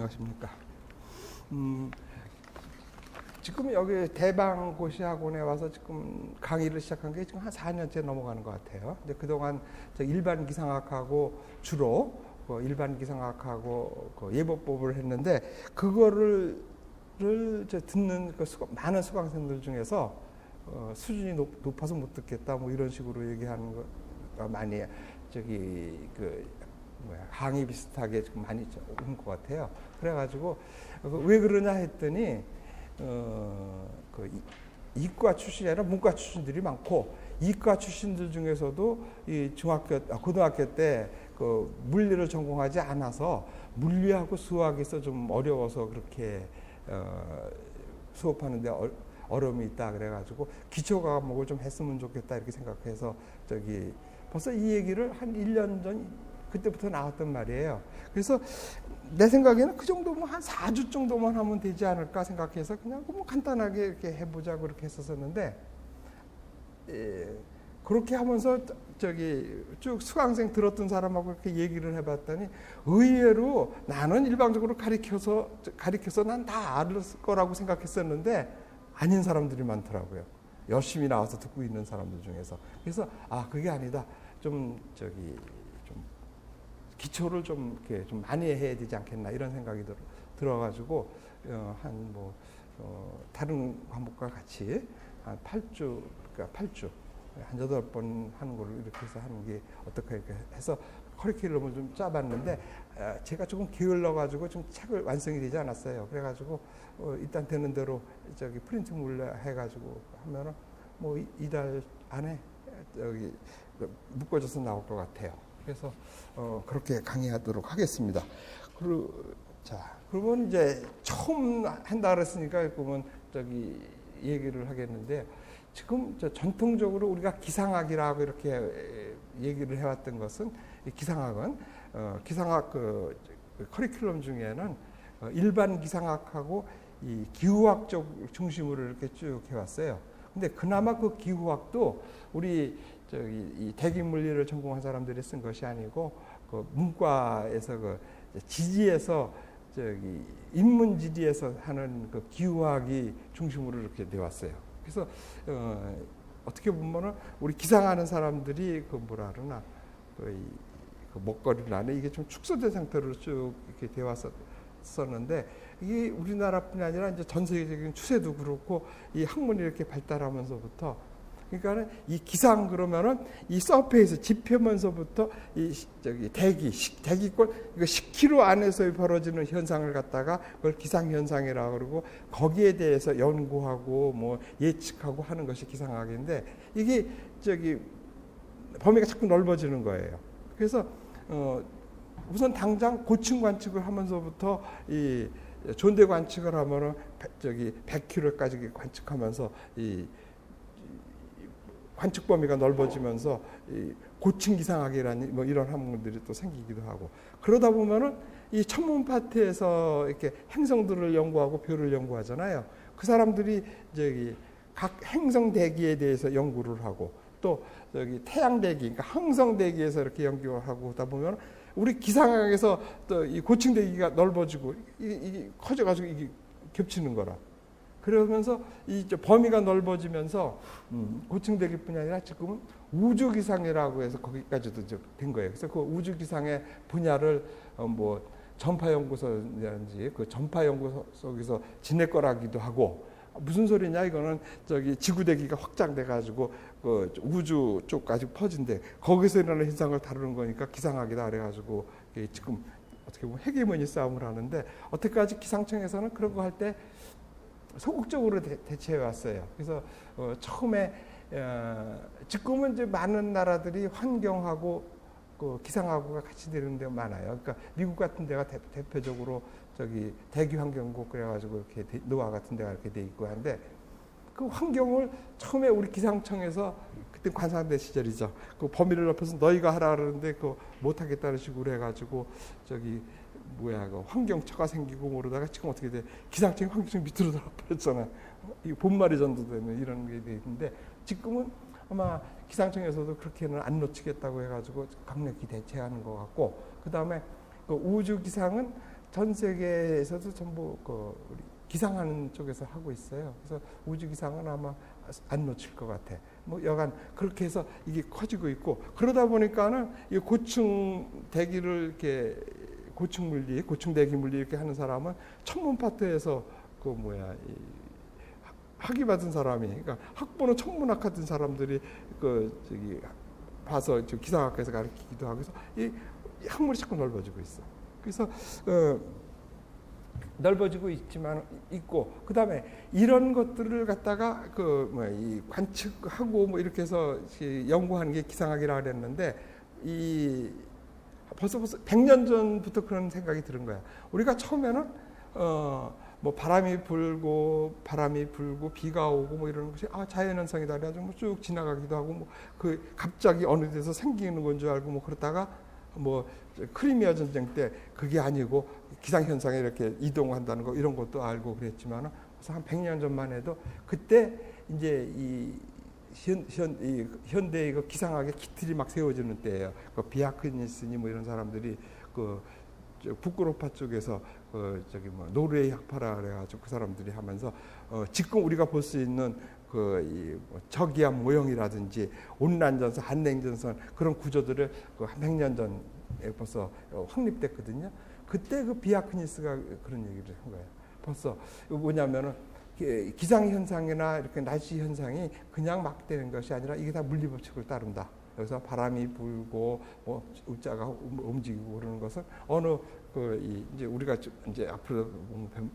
안녕하십니까. 지금 여기 대방고시학원에 와서 지금 강의를 시작한 게 지금 한 4년째 넘어가는 것 같아요. 근데 그동안 일반 기상학하고 주로 일반 기상학하고 예보법을 했는데 그거를 듣는 많은 수강생들 중에서 수준이 높아서 못 듣겠다 뭐 이런 식으로 얘기하는 거 많이 강의 비슷하게 좀 많이 온 것 같아요. 그래가지고 왜 그러냐 했더니 이과 출신이 아니라 문과 출신들이 많고 이과 출신들 중에서도 이 고등학교 때 물리를 전공하지 않아서 물리하고 수학에서 좀 어려워서 그렇게 수업하는데 어려움이 있다 그래가지고 기초 과목을 좀 했으면 좋겠다 이렇게 생각해서 벌써 이 얘기를 한 1년 전 그때부터 나왔단 말이에요. 그래서 내 생각에는 그 정도면 한 4주 정도만 하면 되지 않을까 생각해서 그냥 뭐 간단하게 이렇게 해보자고 그렇게 했었었는데 그렇게 하면서 쭉 수강생 들었던 사람하고 이렇게 얘기를 해봤더니 의외로 나는 일방적으로 가리켜서 난 다 알을 거라고 생각했었는데 아닌 사람들이 많더라고요. 열심히 나와서 듣고 있는 사람들 중에서. 그래서 그게 아니다. 좀 기초를 좀 많이 해야 되지 않겠나 이런 생각이 들어가지고 다른 과목과 같이 한 8주 한 8번 하는 거를 이렇게 해서 하는 게 어떨까 이렇게 해서 커리큘럼을 좀 짜봤는데 제가 조금 게을러가지고 좀 책을 완성이 되지 않았어요. 그래가지고 일단 되는 대로 프린트물 해가지고 하면은 뭐 이달 안에 묶어져서 나올 것 같아요. 그래서 그렇게 강의하도록 하겠습니다. 그러면 이제 처음 한다 그랬으니까 그러면 얘기를 하겠는데 지금 전통적으로 우리가 기상학이라고 이렇게 얘기를 해왔던 것은 기상학은 기상학 커리큘럼 중에는 일반 기상학하고 이 기후학 쪽 중심으로 이렇게 쭉 해왔어요. 근데 그나마 그 기후학도 우리 이 대기 물리를 전공한 사람들이 쓴 것이 아니고 문과에서 지지에서 인문지리에서 하는 기후학이 중심으로 이렇게 되어 왔어요. 그래서 어떻게 보면은 우리 기상하는 사람들이 먹거리를 안에 이게 좀 축소된 상태로 쭉 이렇게 되어 왔었는데 이게 우리나라뿐이 아니라 이제 전 세계적인 추세도 그렇고 이 학문이 이렇게 발달하면서부터 그러니까는 이 기상 그러면은 이 서페이스 지표면서부터 이 대기권 이거 10km 안에서 벌어지는 현상을 갖다가 그걸 기상 현상이라고 그러고 거기에 대해서 연구하고 뭐 예측하고 하는 것이 기상학인데 이게 범위가 자꾸 넓어지는 거예요. 그래서 우선 당장 고층 관측을 하면서부터 이 존대 관측을 하면은 100km까지 관측하면서 이 관측 범위가 넓어지면서 이 고층 기상학이라는 뭐 이런 학문들이 또 생기기도 하고 그러다 보면은 이 천문 파트에서 이렇게 행성들을 연구하고 별을 연구하잖아요. 그 사람들이 각 행성 대기에 대해서 연구를 하고 또 태양 대기, 그러니까 항성 대기에서 이렇게 연구하고 하다 보면 우리 기상학에서 또 이 고층 대기가 넓어지고 이게 커져가지고 이게 겹치는 거라. 그러면서 이 범위가 넓어지면서 고층 대기뿐이 아니라 지금은 우주 기상이라고 해서 거기까지도 된 거예요. 그래서 그 우주 기상의 분야를 뭐 전파 연구소라든지 그 전파 연구소 속에서 지낼 거라기도 하고 무슨 소리냐 이거는 지구 대기가 확장돼 가지고 그 우주 쪽까지 퍼진대 거기서 일어나는 현상을 다루는 거니까 기상학이다 그래 가지고 지금 어떻게 보면 헤게모니 싸움을 하는데 어떻게까지 기상청에서는 그런 거 할 때 소극적으로 대처해 왔어요. 그래서 처음에 지금은 이제 많은 나라들이 환경하고 기상하고가 같이 되는 데가 많아요. 그러니까 미국 같은 데가 대표적으로 대기환경국 그래가지고 이렇게 노아 같은 데가 이렇게 돼 있고 한데 그 환경을 처음에 우리 기상청에서 그때 관상대 시절이죠. 그 범위를 넓혀서 너희가 하라 그러는데 그 못하겠다는 식으로 해가지고 환경처가 생기고 모르다가 지금 어떻게 돼? 기상청이 환경청 밑으로 들어버렸잖아. 이 본말이 전도되는 이런 게 돼 있는데 지금은 아마 기상청에서도 그렇게는 안 놓치겠다고 해가지고 강력히 대처하는 것 같고 그 다음에 그 우주 기상은 전 세계에서도 전부 우리 기상하는 쪽에서 하고 있어요. 그래서 우주 기상은 아마 안 놓칠 것 같아. 뭐 여간 그렇게 해서 이게 커지고 있고, 그러다 보니까는 이 고층 대기를 이렇게 고층 물리, 고층 대기 물리 이렇게 하는 사람은 천문 파트에서 이 학위 받은 사람이, 그러니까 학부는 천문학 같은 사람들이 봐서 기상학과에서 가르치기도 하고 해서 이 학문이 자꾸 넓어지고 있어. 그래서 넓어지고 있고, 그 다음에 이런 것들을 갖다가 이 관측하고 뭐 이렇게 해서 연구하는 게 기상학이라 그랬는데, 벌써 100년 전부터 그런 생각이 드는 거야. 우리가 처음에는 뭐 바람이 불고 비가 오고 뭐 이런 것이 자연현상이다 그래가지고 뭐 쭉 지나가기도 하고, 뭐 갑자기 어느 데서 생기는 건 줄 알고 뭐 그러다가 뭐 크리미아 전쟁 때 그게 아니고 기상현상이 이렇게 이동한다는 거 이런 것도 알고 그랬지만, 그래서 한 100년 전만 해도 그때 이제 이 현대의 그 기상학의 기틀이 막 세워지는 때예요. 비아크니스니 뭐 이런 사람들이 북구로파 쪽에서 노르웨이 학파라 그래가지고 그 사람들이 하면서 지금 우리가 볼 수 있는 저기압 모형이라든지 온난전선, 한냉전선 그런 구조들을 한 100년 전에 벌써 확립됐거든요. 그때 비아크니스가 그런 얘기를 한 거예요. 벌써 뭐냐면은 기상현상이나 이렇게 날씨 현상이 그냥 막 되는 것이 아니라 이게 다 물리법칙을 따른다. 여기서 바람이 불고 뭐 울자가 움직이고 그러는 것은 어느 이제 우리가 이제 앞으로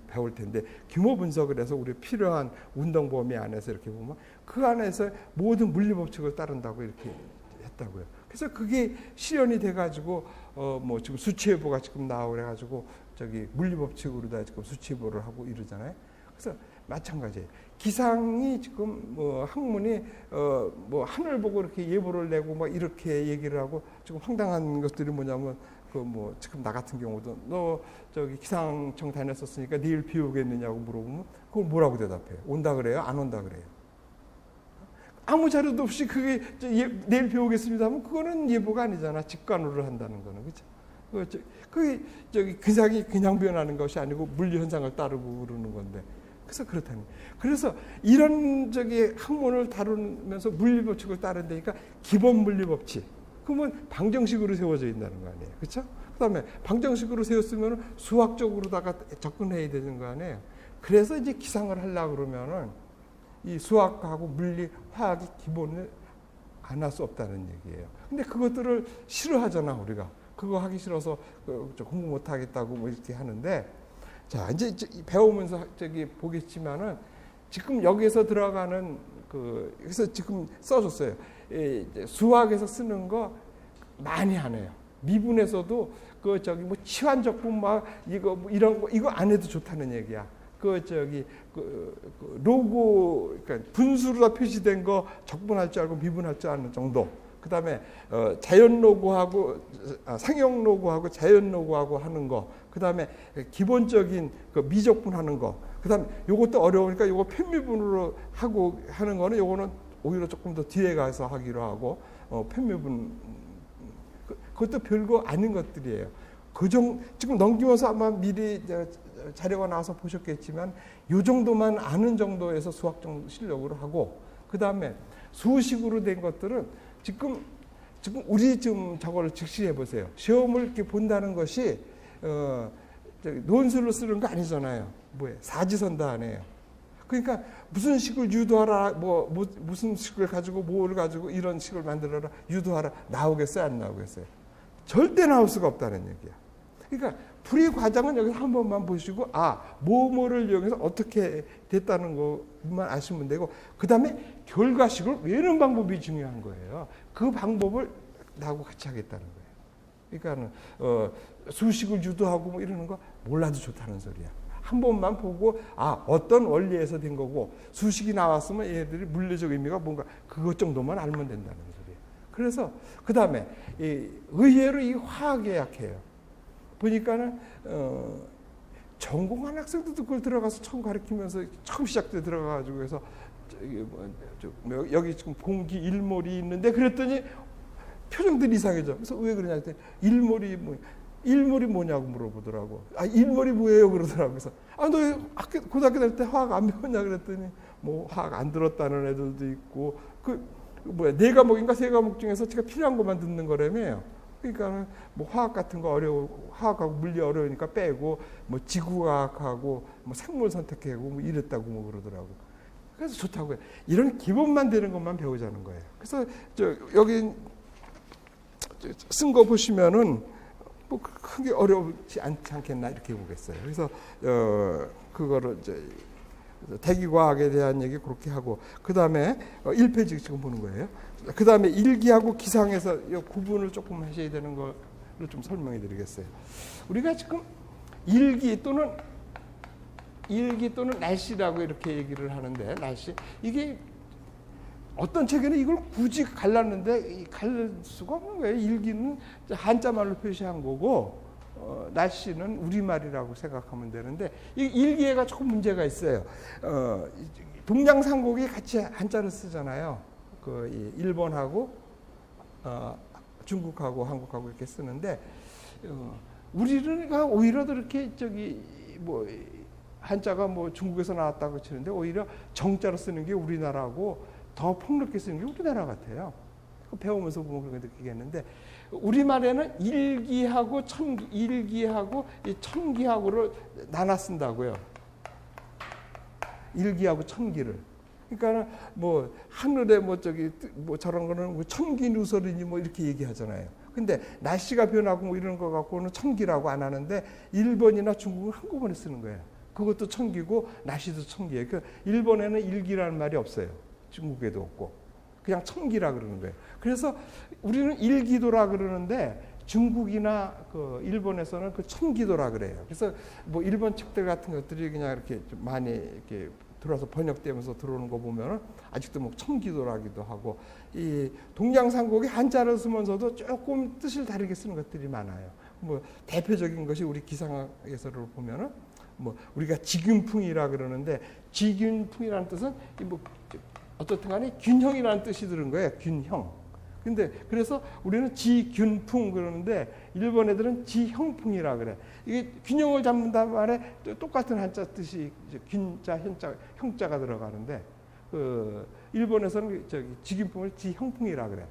배울 텐데, 규모 분석을 해서 우리 필요한 운동 범위 안에서 이렇게 보면 그 안에서 모든 물리법칙을 따른다고 이렇게 했다고요. 그래서 그게 실현이 돼가지고 뭐 지금 수치예보가 지금 나오고 그래가지고 물리법칙으로 다 지금 수치예보를 하고 이러잖아요. 그래서 마찬가지예요. 기상이 지금 뭐 학문이 뭐 하늘 보고 이렇게 예보를 내고 막 이렇게 얘기를 하고, 지금 황당한 것들이 뭐냐면 뭐 지금 나 같은 경우도 너 기상청 다녔었으니까 내일 비 오겠느냐고 물어보면 그걸 뭐라고 대답해요? 온다 그래요? 안 온다 그래요? 아무 자료도 없이 그게 내일 비 오겠습니다 하면 그거는 예보가 아니잖아. 직관으로 한다는 거는. 그렇죠? 그게 기상이 그냥 변하는 것이 아니고 물리 현상을 따르고 그러는 건데. 그래서 그렇다는 거예요. 그래서 이런 학문을 다루면서 물리법칙을 따른다니까 기본 물리법칙. 그러면 방정식으로 세워져 있다는 거 아니에요. 그렇죠? 그다음에 방정식으로 세웠으면 수학적으로다가 접근해야 되는 거 아니에요. 그래서 이제 기상을 하려고 그러면은 이 수학하고 물리, 화학이 기본을 안 할 수 없다는 얘기예요. 근데 그것들을 싫어하잖아, 우리가. 그거 하기 싫어서 공부 못 하겠다고 뭐 이렇게 하는데, 자, 이제 배우면서 보겠지만은 지금 여기서 들어가는 그래서 지금 써줬어요. 수학에서 쓰는 거 많이 하네요. 미분에서도 뭐 치환적분 막 이거 뭐 이런 거 이거 안 해도 좋다는 얘기야. 로고, 그러니까 분수로 표시된 거 적분할 줄 알고 미분할 줄 아는 정도. 그 다음에 자연 로고하고 상용 로고하고 자연 로고하고 하는 거. 그 다음에 기본적인 미적분 하는 거. 그 다음에 요것도 어려우니까 요거 편미분으로 하고 하는 거는 요거는 오히려 조금 더 뒤에 가서 하기로 하고, 편미분 그것도 별거 아닌 것들이에요. 지금 넘기면서 아마 미리 자료가 나와서 보셨겠지만 요 정도만 아는 정도에서 수학 실력으로 하고, 그 다음에 수식으로 된 것들은 지금 우리 지금 저거를 즉시해 보세요. 시험을 이렇게 본다는 것이 논술로 쓰는 거 아니잖아요. 뭐예요? 사지선다하네요. 그러니까 무슨 식을 유도하라, 무슨 식을 가지고 뭐를 가지고 이런 식을 만들어라, 유도하라, 나오겠어요? 안 나오겠어요? 절대 나올 수가 없다는 얘기야. 그러니까 풀이 과정은 여기서 한 번만 보시고 뭐를 이용해서 어떻게 됐다는 것만 아시면 되고, 그 다음에 결과식을 외우는 방법이 중요한 거예요. 그 방법을 나하고 같이 하겠다는 거예요. 그러니까는 수식을 유도하고 뭐 이러는 거 몰라도 좋다는 소리야. 한 번만 보고 어떤 원리에서 된 거고, 수식이 나왔으면 얘들이 물리적 의미가 뭔가 그것 정도만 알면 된다는 소리예요. 그래서 그 다음에 의외로 이 화학에 약해요. 보니까는 전공한 학생들도 그걸 들어가서 처음 가르치면서 처음 시작 때 들어가가지고 해서 여기 지금 공기 1몰이 있는데 그랬더니 표정들이 이상해져. 그래서 왜 그러냐 했더니 1몰이 일몰이 뭐냐고 물어보더라고. 일몰이 뭐예요? 그러더라고. 그래서 너 고등학교 다닐 때 화학 안 배웠냐 그랬더니 뭐 화학 안 들었다는 애들도 있고 네 과목인가 세 과목 중에서 제가 필요한 것만 듣는 거라며요. 그러니까 뭐 화학 같은 거 화학하고 물리 어려우니까 빼고 뭐 지구과학하고 뭐 생물 선택하고 뭐 이랬다고 뭐 그러더라고. 그래서 좋다고요. 이런 기본만 되는 것만 배우자는 거예요. 그래서 여기 쓴 거 보시면은 뭐 크게 어렵지 않겠나 이렇게 보겠어요. 그래서 그거를 이제 대기과학에 대한 얘기 그렇게 하고 그 다음에 1페이지 지금 보는 거예요. 그 다음에 일기하고 기상에서 구분을 조금 하셔야 되는 거를 좀 설명해 드리겠어요. 우리가 지금 일기 또는 날씨라고 이렇게 얘기를 하는데 날씨 이게 어떤 책에는 이걸 굳이 갈랐는데 갈 수가 없는 거예요. 일기는 한자말로 표시한 거고 날씨는 우리말이라고 생각하면 되는데 이 일기에가 조금 문제가 있어요. 동양삼국이 같이 한자를 쓰잖아요. 일본하고 중국하고 한국하고 이렇게 쓰는데 우리는 오히려 이렇게 뭐 한자가 뭐 중국에서 나왔다고 치는데 오히려 정자로 쓰는 게 우리나라하고 더 폭넓게 쓰는 게 우리나라 같아요. 배우면서 보면 그런 거 느끼겠는데 우리말에는 일기하고 천기하고를 나눠 쓴다고요. 일기하고 천기를. 그러니까 뭐 하늘에 뭐 저런 거는 뭐 천기누설이니 뭐 이렇게 얘기하잖아요. 근데 날씨가 변하고 뭐 이런 거 갖고는 천기라고 안 하는데 일본이나 중국은 한꺼번에 쓰는 거예요. 그것도 천기고 날씨도 천기예요. 그러니까 일본에는 일기라는 말이 없어요. 중국에도 없고 그냥 천기라 그러는 거예요. 그래서 우리는 일기도라 그러는데 중국이나 일본에서는 천기도라 그래요. 그래서 뭐 일본 책들 같은 것들이 그냥 이렇게 좀 많이 이렇게 들어서 번역되면서 들어오는 거 보면은 아직도 뭐 천기도라기도 하고 이 동양삼국이 한자를 쓰면서도 조금 뜻을 다르게 쓰는 것들이 많아요. 뭐 대표적인 것이 우리 기상에서를 보면은 뭐 우리가 지균풍이라 그러는데 지균풍이라는 뜻은 뭐 어떻든 간에 균형이라는 뜻이 들은 거예요. 균형. 근데 그래서 우리는 지균풍 그러는데 일본 애들은 지형풍이라 그래. 이게 균형을 잡는단 말에 똑같은 한자 뜻이 균자, 형자가 들어가는데 일본에서는 지균풍을 지형풍이라 그래.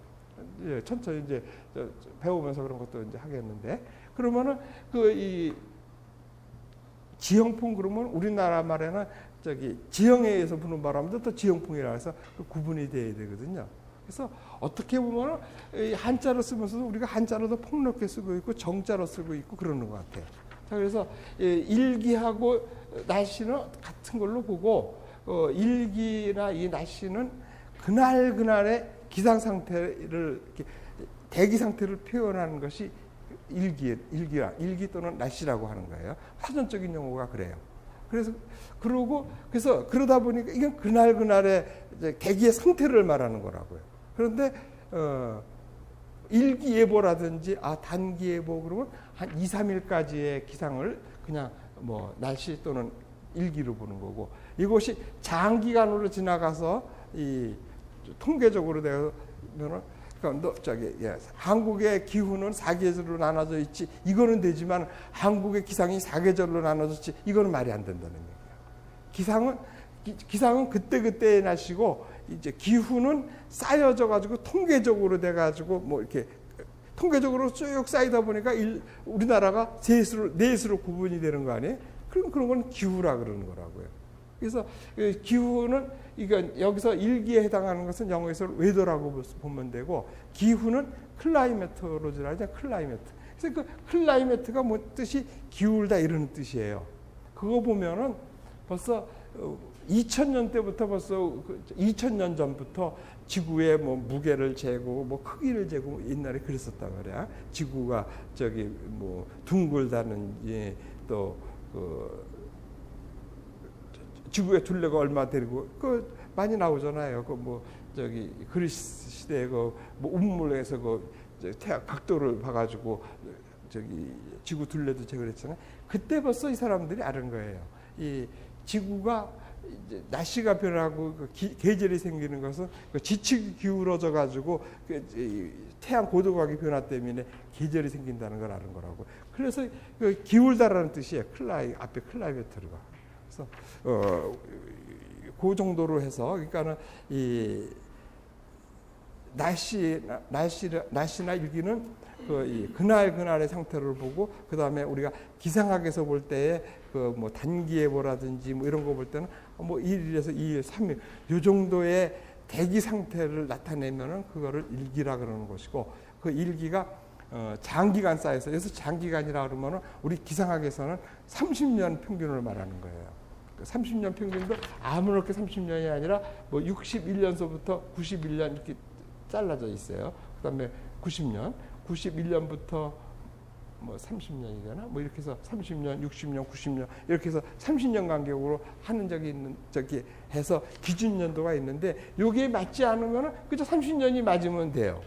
천천히 이제 배우면서 그런 것도 이제 하겠는데 그러면은 이 지형풍 그러면 우리나라 말에는 지형에 의해서 부는 바람도 또 지형풍이라 해서 구분이 돼야 되거든요. 그래서 어떻게 보면 한자로 쓰면서도 우리가 한자로도 폭넓게 쓰고 있고 정자로 쓰고 있고 그러는 것 같아요. 자, 그래서 일기하고 날씨는 같은 걸로 보고 일기나 이 날씨는 그날의 기상 상태를 대기 상태를 표현하는 것이 일기 또는 날씨라고 하는 거예요. 사전적인 용어가 그래요. 그래서 그러다 보니까 이건 그날의 대기의 상태를 말하는 거라고요. 그런데 일기예보라든지 단기예보 그러면 한 2, 3일까지의 기상을 그냥 뭐 날씨 또는 일기로 보는 거고 이것이 장기간으로 지나가서 이 통계적으로 되면은 한국의 기후는 4계절로 나눠져 있지 이거는 되지만 한국의 기상이 4계절로 나눠졌지 이거는 말이 안 된다는 얘기예요. 기상은 그때그때의 날씨고 이제 기후는 쌓여져 가지고 통계적으로 돼 가지고 뭐 이렇게 통계적으로 쭉 쌓이다 보니까 우리나라가 넷으로 구분이 되는 거 아니에요? 그런 건 기후라 그러는 거라고요. 그래서 기후는 여기서 일기에 해당하는 것은 영어에서 웨더라고 보면 되고 기후는 클라이메트로즈라 하죠. 클라이메트. 그래서 그 클라이메트가 뭐 뜻이 기울다 이런 뜻이에요. 그거 보면은 벌써 2000년 때부터 벌써 2000년 전부터 지구의 뭐 무게를 재고 뭐 크기를 재고 옛날에 그랬었단 말이야. 지구가 뭐 둥글다는지 또 지구의 둘레가 얼마 되고 많이 나오잖아요. 그리스 시대에 뭐 운물에서 태양 각도를 봐가지고 지구 둘레도 재고 그랬잖아요. 그때 벌써 이 사람들이 아는 거예요. 이 지구가 이제 날씨가 변하고 계절이 생기는 것은 지측이 기울어져 가지고 태양 고도각의 변화 때문에 계절이 생긴다는 걸 아는 거라고. 그래서 기울다라는 뜻이에요. 앞에 클라이메트가. 그래서 그 정도로 해서 그러니까는 이 날씨나 일기는 그날의 상태를 보고, 그 다음에 우리가 기상학에서 볼 때에 뭐 단기예보라든지 뭐 이런 거 볼 때는 뭐 1일에서 2일, 3일 요 정도의 대기 상태를 나타내면은 그거를 일기라 그러는 것이고, 그 일기가 장기간 쌓여서, 그래서 장기간이라 그러면은 우리 기상학에서는 30년 평균을 말하는 거예요. 30년 평균도 아무렇게 30년이 아니라 뭐 61년서부터 91년 이렇게 잘라져 있어요. 그다음에 90년, 91년부터 뭐 30년이 되나? 뭐 이렇게 해서 30년, 60년, 90년 이렇게 해서 30년 간격으로 하는 적이 있는, 저기 해서 기준 연도가 있는데, 요게 맞지 않으면은 그저 30년이 맞으면 돼요.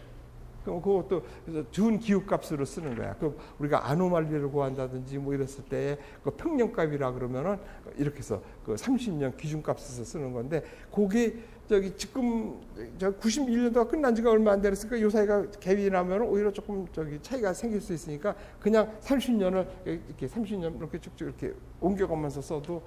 그럼 그것도 준 기후값으로 쓰는 거야. 그럼 우리가 아노말리를 구한다든지 뭐 이랬을 때 그 평년값이라 그러면은 이렇게 해서 그 30년 기준값에서 쓰는 건데, 그게 저기 지금 91년도가 끝난 지가 얼마 안 됐으니까 요 사이가 갭이 나면 오히려 조금 저기 차이가 생길 수 있으니까 그냥 30년을 이렇게 30년 이렇게 쭉쭉 이렇게 옮겨가면서 써도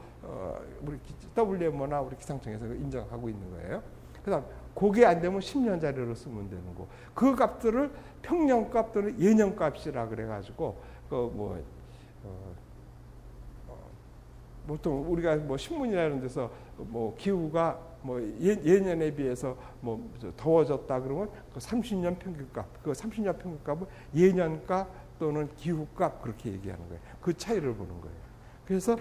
우리 WMO나 우리 기상청에서 인정하고 있는 거예요. 그다음 그게 안 되면 10년짜리로 쓰면 되는 거. 그 값들을 평년값 또는 예년값이라 그래가지고 보통 우리가 뭐 신문이라는 데서 뭐 기후가 뭐 예년에 비해서 뭐 더워졌다 그러면 그 30년 평균값, 그 30년 평균값을 예년값 또는 기후값 그렇게 얘기하는 거예요. 그 차이를 보는 거예요. 그래서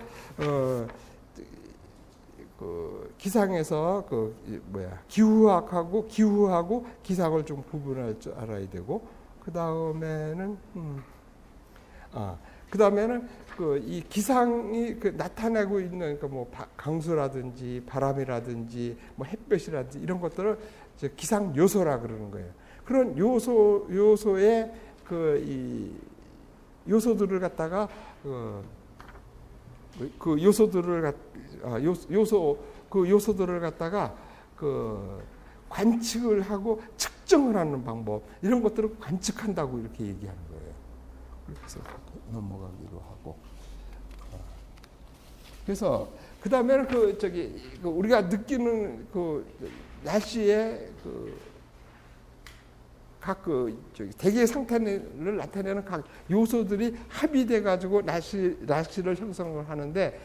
그 기상에서 기후학하고 기후하고 기상을 좀 구분할 줄 알아야 되고, 그 다음에는 이 기상이 나타내고 있는 뭐 강수라든지 바람이라든지 뭐 햇볕이라든지 이런 것들을 기상 요소라 그러는 거예요. 그런 요소의 이 요소들을 갖다가 요소들을 갖다가 관측을 하고 측정을 하는 방법, 이런 것들을 관측한다고 이렇게 얘기하는 거예요. 그래서 넘어가기로 하고, 그래서 그 다음에는 우리가 느끼는 날씨의 각 대기 상태를 나타내는 각 요소들이 합의돼 가지고 날씨를 형성을 하는데,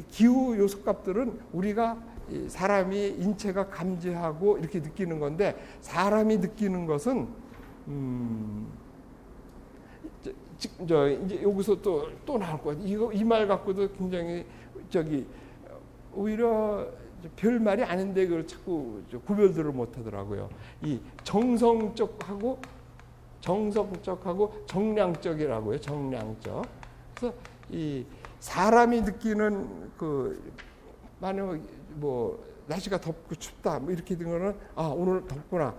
기후 요소 값들은 우리가 사람이 인체가 감지하고 이렇게 느끼는 건데, 사람이 느끼는 것은 이제 여기서 또 나올 거예요. 이 말 갖고도 굉장히 오히려 별 말이 아닌데 그걸 자꾸 구별들을 못 하더라고요. 이 정성적하고 정량적이라고요. 정량적. 그래서 이 사람이 느끼는 만약 뭐 날씨가 덥고 춥다 뭐 이렇게 된 거는 오늘 덥구나.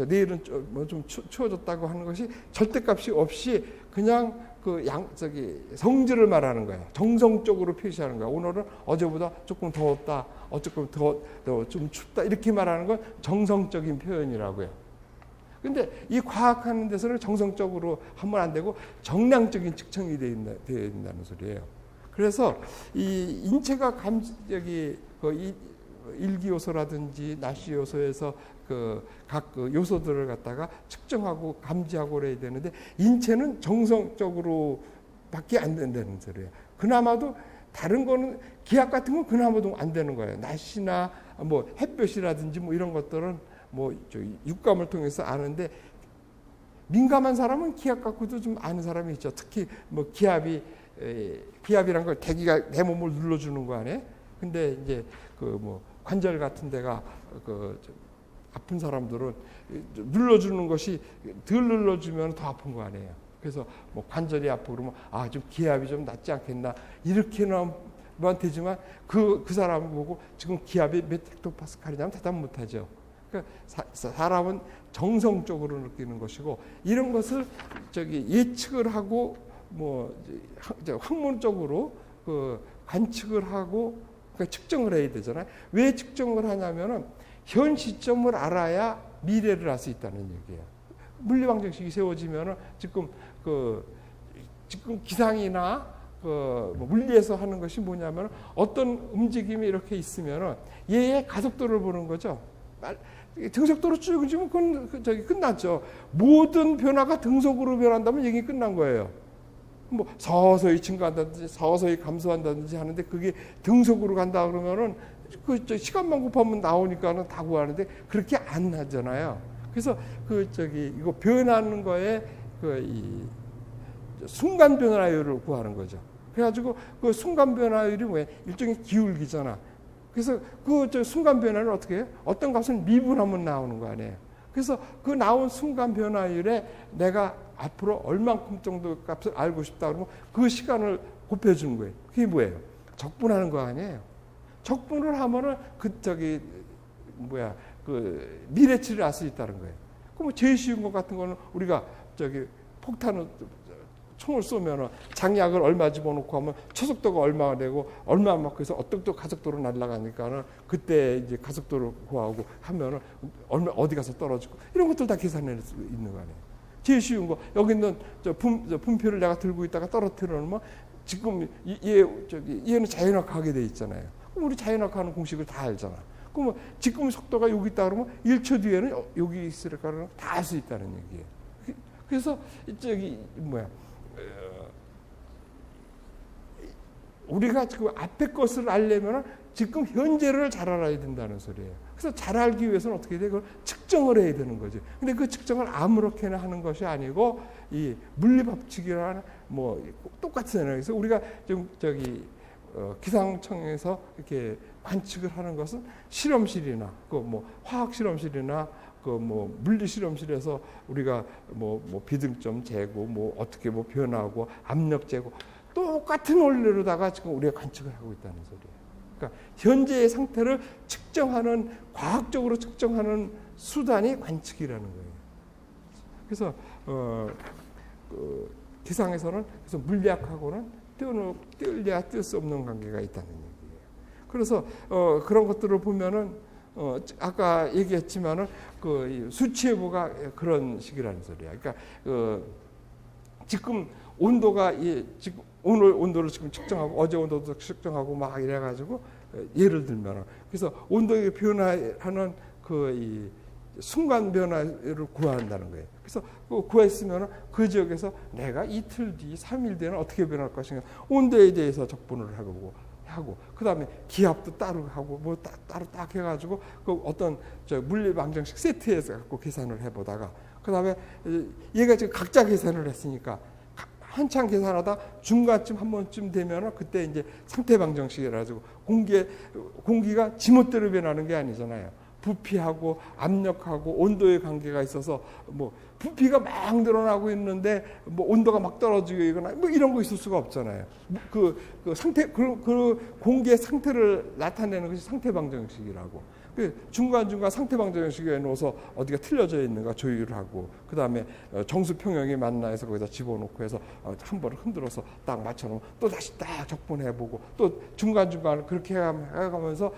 내일은 좀 추워졌다고 하는 것이 절대값이 없이 그냥 성질을 말하는 거예요. 정성적으로 표시하는 거예요. 오늘은 어제보다 조금 더웠다, 조금 좀 춥다 이렇게 말하는 건 정성적인 표현이라고요. 근데 이 과학하는 데서는 정성적으로 하면 안 되고 정량적인 측정이 되어야 된다는 소리예요. 그래서 이 인체가 일기요소라든지 날씨 요소에서 각 요소들을 갖다가 측정하고 감지하고 그래야 되는데, 인체는 정성적으로밖에 안 된다는 소리예요. 그나마도 다른 거는 기압 같은 건 그나마도 안 되는 거예요. 날씨나 뭐 햇볕이라든지 뭐 이런 것들은 뭐 육감을 통해서 아는데, 민감한 사람은 기압 갖고도 좀 아는 사람이 있죠. 특히 뭐 기압이란 걸 대기가 내 몸을 눌러주는 거 아니에요? 근데 이제 뭐 관절 같은 데가 아픈 사람들은 눌러주는 것이 덜 눌러주면 더 아픈 거 아니에요. 그래서 뭐 관절이 아프고 그러면 좀 기압이 좀 낮지 않겠나 이렇게는 되지만 그 사람을 보고 지금 기압이 몇 헥토파스칼이냐면 대답 못하죠. 그러니까 사람은 정성적으로 느끼는 것이고, 이런 것을 예측을 하고 뭐 학문적으로 관측을 하고 그러니까 측정을 해야 되잖아요. 왜 측정을 하냐면은 현 시점을 알아야 미래를 알 수 있다는 얘기예요. 물리 방정식이 세워지면은 지금 기상이나 물리에서 하는 것이 뭐냐면 어떤 움직임이 이렇게 있으면은 얘의 가속도를 보는 거죠. 등속도로 쭉 움직이면 그건 끝났죠. 모든 변화가 등속으로 변한다면 얘기 끝난 거예요. 뭐 서서히 증가한다든지 서서히 감소한다든지 하는데 그게 등속으로 간다 그러면은 시간만 곱하면 나오니까는 다 구하는데 그렇게 안 하잖아요. 그래서 이거 변하는 거에 이 순간 변화율을 구하는 거죠. 그래가지고 그 순간 변화율이 뭐야? 일종의 기울기잖아. 그래서 순간 변화를 어떻게 해요? 어떤 값은 미분하면 나오는 거 아니에요. 그래서 그 나온 순간 변화율에 내가 앞으로 얼만큼 정도 값을 알고 싶다 그러면 그 시간을 곱해주는 거예요. 그게 뭐예요? 적분하는 거 아니에요. 적분을 하면은 미래치를 알 수 있다는 거예요. 그럼 제일 쉬운 것 같은 거는 우리가 폭탄을 총을 쏘면 장약을 얼마 집어넣고 하면 초속도가 얼마가 되고 얼마만큼 해서 어떤 또 가속도로 날아가니까는 그때 이제 가속도를 구하고 하면은 어디 가서 떨어지고 이런 것들 다 계산할 수 있는 거 아니에요. 제일 쉬운 거 여기 있는 분표를 내가 들고 있다가 떨어뜨려 놓으면 지금 얘는 자연학하게 돼 있잖아요. 그럼 우리 자연학하는 공식을 다 알잖아. 그러면 지금 속도가 여기 있다 그러면 1초 뒤에는 여기 있을까를 다 알 수 있다는 얘기예요. 그래서 우리가 지금 앞에 것을 알려면 지금 현재를 잘 알아야 된다는 소리예요. 그래서 잘 알기 위해서는 어떻게 돼? 그걸 측정을 해야 되는 거지. 근데 그 측정을 아무렇게나 하는 것이 아니고 이 물리 법칙이랑 똑같잖아요. 그래서 우리가 지금 기상청에서 이렇게 관측을 하는 것은 실험실이나 화학 실험실이나 물리 실험실에서 우리가 비등점 재고 어떻게 변하고 압력 재고 똑같은 원리로다가 지금 우리가 관측을 하고 있다는 소리예요. 그러니까 현재의 상태를 측정하는 과학적으로 측정하는 수단이 관측이라는 거예요. 그래서 기상에서는 그래서 물리학하고는 떼어야 뗄 수 없는 관계가 있다는 얘기예요. 그래서 그런 것들을 보면은 아까 얘기했지만은 수치예보가 그런 식이라는 소리야. 그러니까 지금 온도가 지금 오늘 온도를 지금 측정하고 어제 온도도 측정하고 막 이래가지고 예를 들면 그래서 온도의 변화하는 이 순간 변화를 구한다는 거예요. 그래서 구했으면 그 지역에서 내가 이틀 뒤, 3일 뒤에는 어떻게 변할 것인가 온도에 대해서 적분을 하고 그다음에 기압도 따로 하고 따로 딱 해가지고 어떤 물리 방정식 세트에서 갖고 계산을 해보다가 그다음에 얘가 지금 각자 계산을 했으니까 한참 계산하다 중간쯤 한 번쯤 되면 그때 이제 상태 방정식이라 가지고 공기가 지멋대로 변하는 게 아니잖아요. 부피하고 압력하고 온도의 관계가 있어서 부피가 막 늘어나고 있는데 온도가 막 떨어지거나 이런 거 있을 수가 없잖아요. 그 공기의 상태를 나타내는 것이 상태 방정식이라고. 중간중간 상태 방정식에 넣어서 어디가 틀려져 있는가 조율을 하고 그다음에 정수 평형이 맞나 해서 거기다 집어넣고 해서 한 번을 흔들어서 딱 맞춰놓으면 또 다시 딱 적분해보고 또 중간중간 그렇게 해가면서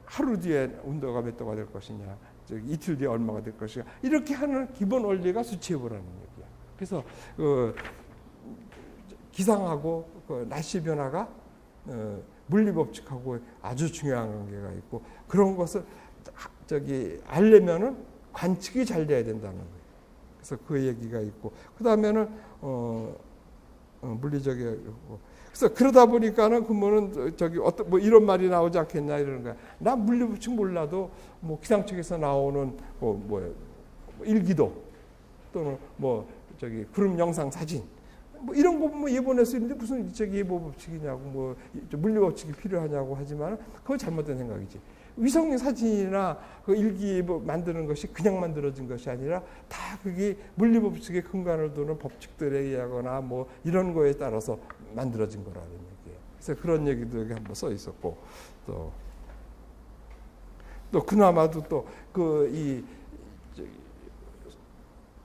하루 뒤에 온도가 몇 도가 될 것이냐 이틀 뒤에 얼마가 될 것이냐 이렇게 하는 기본 원리가 수치예보라는 얘기야. 그래서 기상하고 날씨 변화가 물리 법칙하고 아주 중요한 관계가 있고 그런 것을 알려면은 관측이 잘 돼야 된다는 거예요. 그래서 그 얘기가 있고 그 다음에는 물리적이고 그래서 그러다 보니까는 그러면은 어떤 이런 말이 나오지 않겠냐 이러는 거야. 나 물리 법칙 몰라도 기상청에서 나오는 일기도 또는 구름 영상 사진 이런 거 보면 예보낼 수 있는데 무슨 예보 법칙이냐고 물리 법칙이 필요하냐고 하지만 그건 잘못된 생각이지. 위성 사진이나 그 일기 만드는 것이 그냥 만들어진 것이 아니라 다 그게 물리 법칙의 근간을 두는 법칙들에 의하거나 이런 거에 따라서 만들어진 거라는 얘기예요. 그래서 그런 얘기도 여기 한번 써 있었고 또 그나마도 또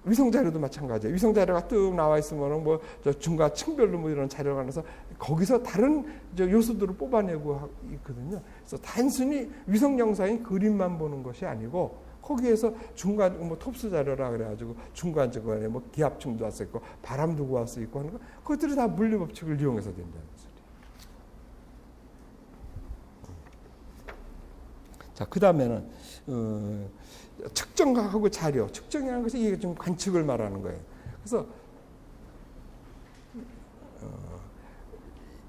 위성 자료도 마찬가지예요. 위성 자료가 뚝 나와 있으면은 뭐 저 중과 층별로 뭐 이런 자료가 나서 거기서 다른 저 요소들을 뽑아내고 있거든요. 그래서 단순히 위성 영상인 그림만 보는 것이 아니고 거기에서 중간 뭐 톱스 자료라 그래가지고 중간 중간에 뭐 기압층도 할 수 있고 바람도 구할 수 있고 하는 거 그것들이 다 물리 법칙을 이용해서 된다는 소리. 자, 그 다음에는 측정하고 자료, 측정이라는 것이 이게 좀 관측을 말하는 거예요. 그래서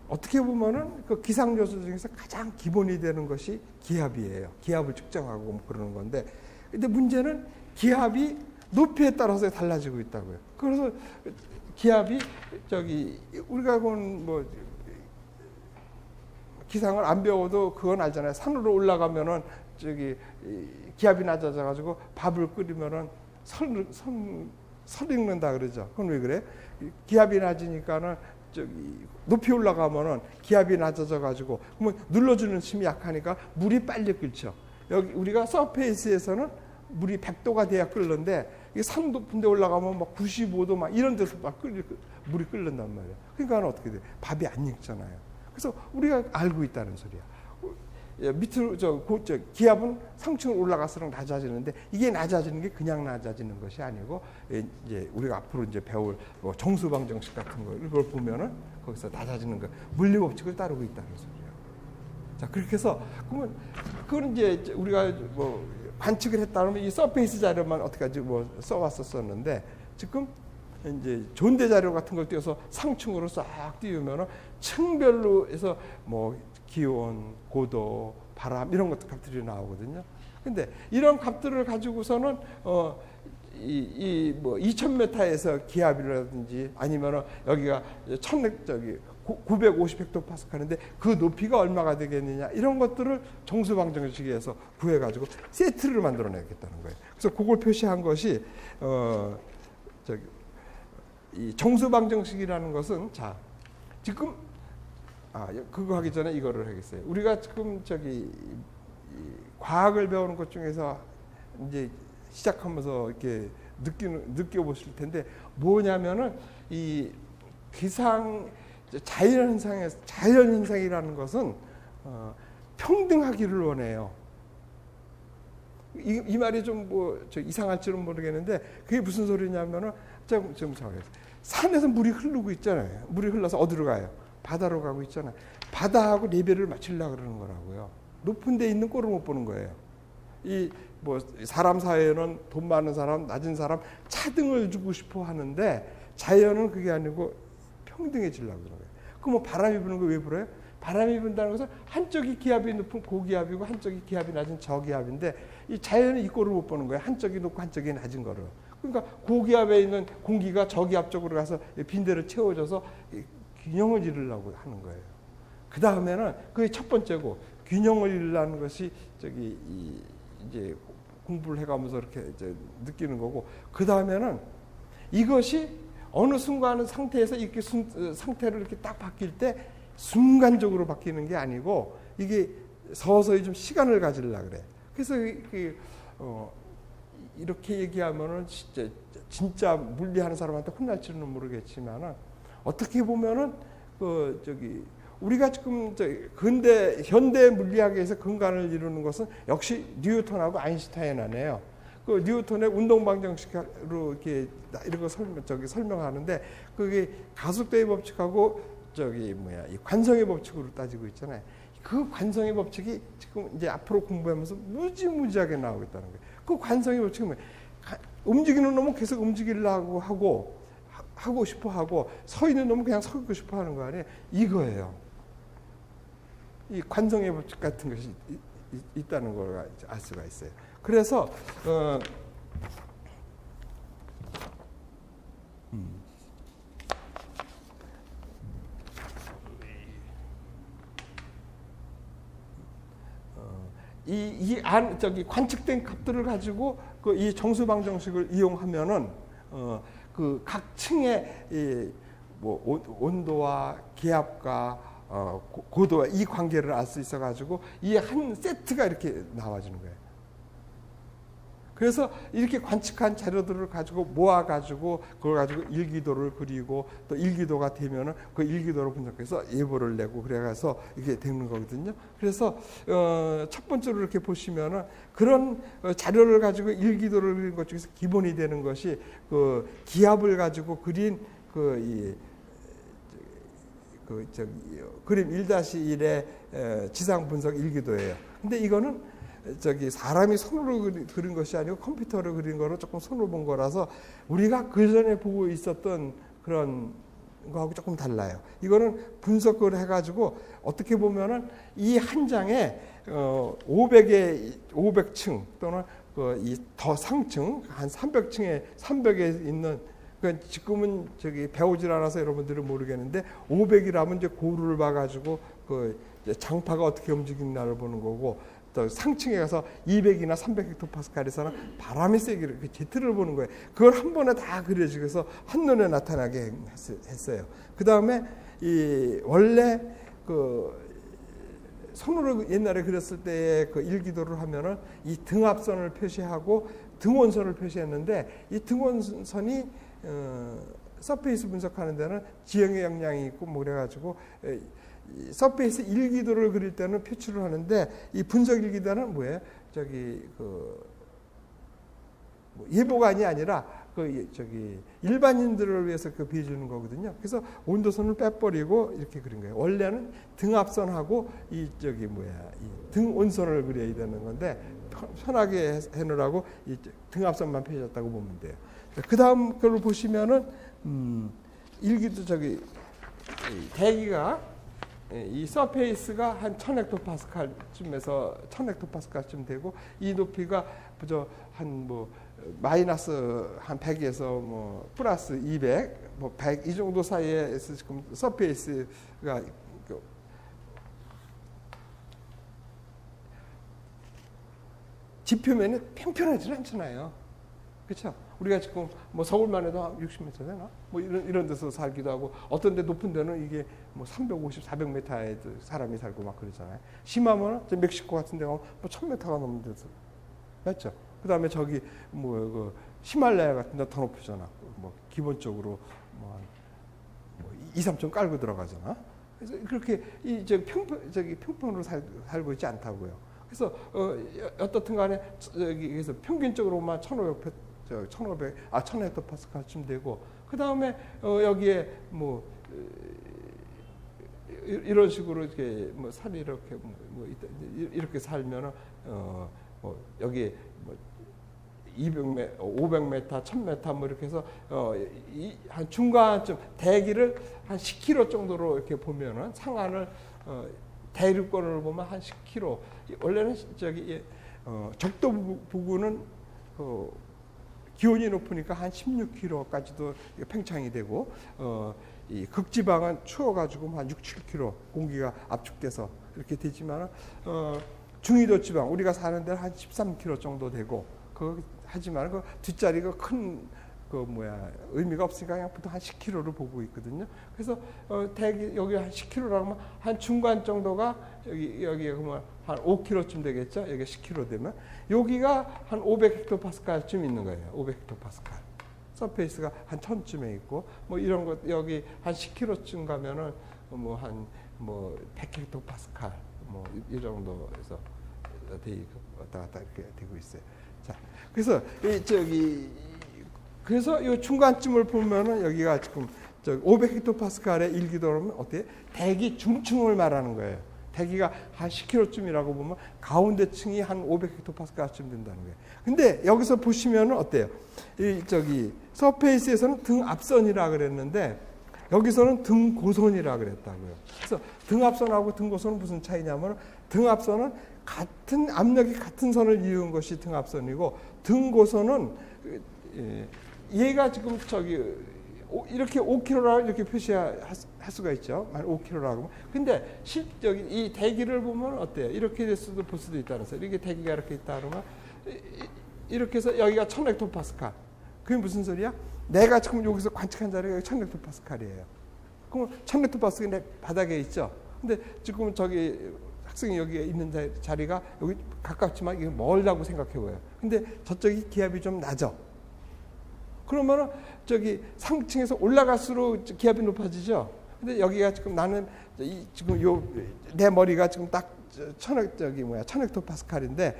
어떻게 보면은 그 기상 요소 중에서 가장 기본이 되는 것이 기압이에요. 기압을 측정하고 뭐 그러는 건데, 근데 문제는 기압이 높이에 따라서 달라지고 있다고요. 그래서 기압이 우리가 뭐 기상을 안 배워도 그건 알잖아요. 산으로 올라가면은 기압이 낮아져 가지고 밥을 끓이면은 설 익는다 그러죠. 그건 왜 그래? 기압이 낮으니까는 높이 올라가면은 기압이 낮아져 가지고 그러면 눌러주는 힘이 약하니까 물이 빨리 끓죠. 여기 우리가 서페이스에서는 물이 100도가 돼야 끓는데 이게 산 높은 데 올라가면 막 95도 막 이런 데서 막 물이 끓는단 말이에요. 그러니까 어떻게 돼? 밥이 안 익잖아요. 그래서 우리가 알고 있다는 소리야. 밑으로 기압은 상층으로 올라갈수록 낮아지는데 이게 낮아지는 게 그냥 낮아지는 것이 아니고 이제 우리가 앞으로 이제 배울 뭐 정수방정식 같은 걸 보면은 거기서 낮아지는 거 물리 법칙을 따르고 있다는 소리예요. 자, 그렇게 해서 그러면 그건 이제 우리가 뭐 관측을 했다면 이 서페이스 자료만 어떻게까지 뭐 써왔었었는데 지금 이제 존대 자료 같은 걸 띄워서 상층으로 싹 띄우면은 층별로 해서 뭐 기온, 고도, 바람 이런 것들 값들이 나오거든요. 근데 이런 값들을 가지고서는 뭐 2,000m에서 기압이라든지 아니면은 여기가 950헥토파스칼인데 그 높이가 얼마가 되겠느냐 이런 것들을 정수방정식에서 구해가지고 세트를 만들어내겠다는 거예요. 그래서 그걸 표시한 것이 이 정수방정식이라는 것은 자 지금 그거 하기 전에 이거를 하겠어요. 우리가 지금 과학을 배우는 것 중에서 이제 시작하면서 이렇게 느껴보실 텐데 뭐냐면은 이 자연현상이라는 것은 평등하기를 원해요. 이 말이 좀 이상할지는 모르겠는데 그게 무슨 소리냐면은 산에서 물이 흐르고 있잖아요. 물이 흘러서 어디로 가요? 바다로 가고 있잖아요. 바다하고 레벨을 맞추려고 그러는 거라고요. 높은 데 있는 꼴을 못 보는 거예요. 사람 사이에는 돈 많은 사람, 낮은 사람 차등을 주고 싶어 하는데 자연은 그게 아니고 평등해지려고 그러는 거예요. 그럼 바람이 부는 거 왜 불어요? 바람이 분다는 것은 한쪽이 기압이 높은 고기압이고 한쪽이 기압이 낮은 저기압인데 이 자연은 이 꼴을 못 보는 거예요. 한쪽이 높고 한쪽이 낮은 거를. 그러니까 고기압에 있는 공기가 저기압 쪽으로 가서 빈대를 채워줘서 균형을 이루려고 하는 거예요. 그 다음에는 그게 첫 번째고 균형을 이루려는 것이 이제 공부를 해가면서 이렇게 이제 느끼는 거고 그 다음에는 이것이 어느 순간 상태에서 이렇게 상태를 이렇게 딱 바뀔 때 순간적으로 바뀌는 게 아니고 이게 서서히 좀 시간을 가지려고 그래. 그래서 이렇게 얘기하면은 진짜 물리하는 사람한테 혼날지는 모르겠지만은 어떻게 보면은 우리가 지금 현대 물리학에서 근간을 이루는 것은 역시 뉴턴하고 아인슈타인 안에요. 그 뉴턴의 운동방정식으로 이렇게 이런 거 설명하는데 그게 가속도의 법칙하고 이 관성의 법칙으로 따지고 있잖아요. 그 관성의 법칙이 지금 이제 앞으로 공부하면서 무지무지하게 나오겠다는 거예요. 그 관성의 법칙은 뭐예요? 움직이는 놈은 계속 움직이려고 하고 싶어 하고 서 있는 놈은 그냥 서 있고 싶어 하는 거 아니에요? 이거예요. 이 관성의 법칙 같은 것이 있다는 걸 알 수가 있어요. 그래서 관측된 값들을 가지고 이 정수방정식을 이용하면은 그 각 층의 온도와 기압과 고도와 이 관계를 알 수 있어가지고 이 한 세트가 이렇게 나와지는 거예요. 그래서 이렇게 관측한 자료들을 가지고 모아가지고 그걸 가지고 일기도를 그리고 또 일기도가 되면은 그 일기도를 분석해서 예보를 내고 그래가서 이게 되는 거거든요. 그래서 첫 번째로 이렇게 보시면은 그런 자료를 가지고 일기도를 그린 것 중에서 기본이 되는 것이 그 기압을 가지고 그린 그림 1-1의 지상 분석 일기도예요. 근데 이거는 사람이 손으로 그린 것이 아니고 컴퓨터로 그린 거로 조금 손으로 본 거라서 우리가 그 전에 보고 있었던 그런 거하고 조금 달라요. 이거는 분석을 해가지고 어떻게 보면은 이 한 장에 500층 또는 이 더 상층 한 300에 있는 그러니까 지금은 배우질 않아서 여러분들은 모르겠는데 500이라면 이제 고루를 봐가지고 그 장파가 어떻게 움직이나를 보는 거고 또 상층에 가서 200이나 300헥토파스칼에서는 바람이 세기를 제트를 보는 거예요. 그걸 한 번에 다 그려지고 해서 한눈에 나타나게 했어요. 그 다음에 원래 손으로 옛날에 그렸을 때의 그 일기도를 하면은 이 등압선을 표시하고 등원선을 표시했는데 이 등원선이 서페이스 분석하는 데는 지형의 영향이 있고 뭐 그래가지고 서페이스 일기도를 그릴 때는 표출을 하는데 이 분석 일기도는 뭐예요? 예보관이 아니라 일반인들을 위해서 비해주는 거거든요. 그래서 온도선을 빼버리고 이렇게 그린 거예요. 원래는 등압선하고 이 등온선을 그려야 되는 건데 편하게 해놓으라고 이 등압선만 펴졌다고 보면 돼요. 그 다음 걸 보시면은 일기도 대기가 이 서페이스가 한 1000헥토파스칼쯤에서 1000헥토파스칼쯤 되고 이 높이가 한 마이너스 한 100에서 플러스 200, 100 이 정도 사이에서 지금 서페이스가 지표면이 평평하지는 않잖아요. 그렇죠? 우리가 지금 서울만 해도 60m 되나? 이런 데서 살기도 하고 어떤 데 높은 데는 이게 350, 400m에 사람이 살고 막 그러잖아요. 심하면 멕시코 같은 데 가면 1000m가 넘는 데서 맞죠? 그다음에 히말라야 같은 데 더 높으잖아. 기본적으로 2, 3천 깔고 들어가잖아. 그래서 그렇게 평평으로 살고 있지 않다고요. 그래서 어떻든 간에 그래서 평균적으로만 1000헥토파스칼쯤 되고 그 다음에 여기에 이런 식으로 이렇게 산이 이렇게 살면은 여기 200m, 500m, 1000m 이렇게 해서 한 중간쯤 대기를 한 10km 정도로 이렇게 보면은 상한을 대륙권을 보면 한 10km. 원래는 적도 부근은 기온이 높으니까 한 16km까지도 팽창이 되고 이 극지방은 추워가지고 한 6, 7km 공기가 압축돼서 이렇게 되지만 중위도 지방 우리가 사는 데는 한 13km 정도 되고 하지만 그 뒷자리가 큰 의미가 없으니까 그냥 보통 한 10km를 보고 있거든요. 그래서 여기 한 10km라면 한 중간 정도가 여기가 그러면 한 5km쯤 되겠죠. 여기 10km 되면 여기가 한 500헥토파스칼쯤 있는 거예요. 500헥토파스칼. 서페이스가 한 1000쯤에 있고 이런 것 여기 한 10km쯤 가면은 한 100헥토파스칼 이 정도에서 왔다 갔다 이렇게 되고 있어요. 자, 그래서 그래서 이 중간쯤을 보면은 여기가 지금 500헥토파스칼의 일기도라면 어때요? 대기 중층을 말하는 거예요. 대기가 한 10km쯤이라고 보면 가운데 층이 한 500헥토파스칼쯤 된다는 거예요. 근데 여기서 보시면은 어때요? 서페이스에서는 등압선이라 그랬는데 여기서는 등고선이라 그랬다고요. 그래서 등압선하고 등고선은 무슨 차이냐면 등압선은 같은 압력이 같은 선을 이은 것이 등압선이고 등고선은 얘가 지금 이렇게 5km라고 이렇게 표시할 수가 있죠. 5km라고. 근데 이 대기를 보면 어때요? 이렇게 될 수도 볼 수도 있다는 거예요. 이렇게 대기가 이렇게 있다 그러면 이렇게 해서 여기가 1000헥토파스칼. 그게 무슨 소리야? 내가 지금 여기서 관측한 자리가 1000헥토파스칼이에요. 그럼 1000헥토파스칼이 바닥에 있죠. 근데 지금 학생이 여기 있는 자리가 여기 가깝지만 이게 멀다고 생각해 보여요. 근데 저쪽이 기압이 좀 낮아. 그러면은 저기 상층에서 올라갈수록 기압이 높아지죠. 근데 여기가 지금 나는 지금 내 머리가 지금 딱 1000헥토파스칼인데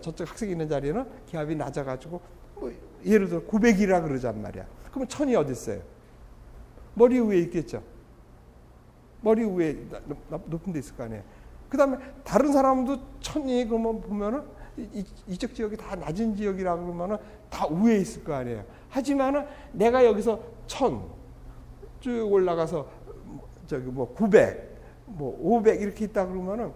저쪽 학생이 있는 자리는 기압이 낮아가지고 뭐 예를 들어 900이라 그러잔 말이야. 그러면 1000이 어디 있어요? 머리 위에 있겠죠. 머리 위에 높은 데 있을 거 아니에요. 그 다음에 다른 사람도 1000이 그러면 보면은 이쪽 지역이 다 낮은 지역이라 그러면은 다 위에 있을 거 아니에요. 하지만은 내가 여기서 1000 쭉 올라가서 저기 뭐 900, 뭐 500 이렇게 있다 그러면은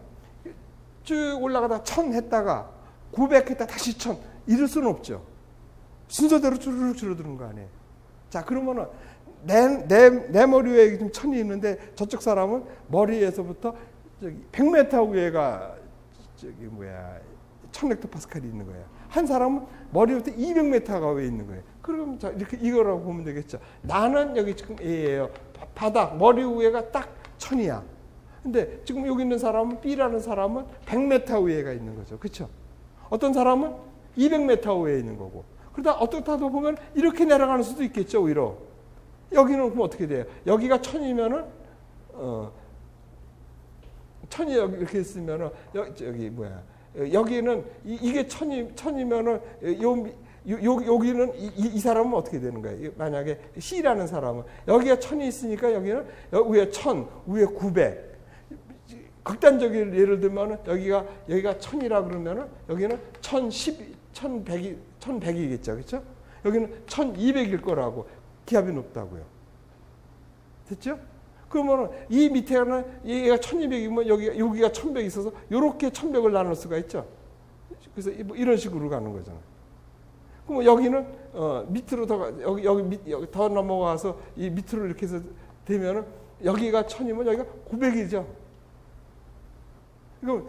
쭉 올라가다 1000 했다가 900 했다 다시 1000 이럴 수는 없죠. 순서대로 주르륵 줄어드는 거 아니에요. 자, 그러면은 내 머리 위에 지금 1000이 있는데 저쪽 사람은 머리에서부터 저기 100m 위에가 저기 1000헥토파스칼이 있는 거예요. 한 사람은 머리부터 200m가 위에 있는 거예요. 그럼 자, 이렇게 이거라고 보면 되겠죠. 나는 여기 지금 A예요. 바닥 머리 위에가 딱 1000이야. 근데 지금 여기 있는 사람은 B라는 사람은 100m 위에가 있는 거죠. 그렇죠? 어떤 사람은 200m 위에 있는 거고. 그러다 어떻다 보면 이렇게 내려가는 수도 있겠죠. 오히려. 여기는 그럼 어떻게 돼요? 여기가 1000이면은 1000이 여기 이렇게 있으면은 여기는 이게 1000이면은 여기는 이 사람은 어떻게 되는 거예요? 만약에 C라는 사람은 여기가 1000이 있으니까 여기는 위에 1000, 위에 900. 극단적인 예를 들면은 여기가 1000이라 그러면은 여기는 1100이겠죠. 그렇죠? 여기는 1200일 거라고. 기압이 높다고요. 됐죠? 그러면은 이 밑에는 얘가 1200이면 여기가 1100이 있어서 이렇게 1100을 나눌 수가 있죠. 그래서 이런 식으로 가는 거잖아요. 그럼 여기는 밑으로 여기 더 넘어가서 이 밑으로 이렇게 해서 되면은 여기가 1000이면 여기가 900이죠. 이거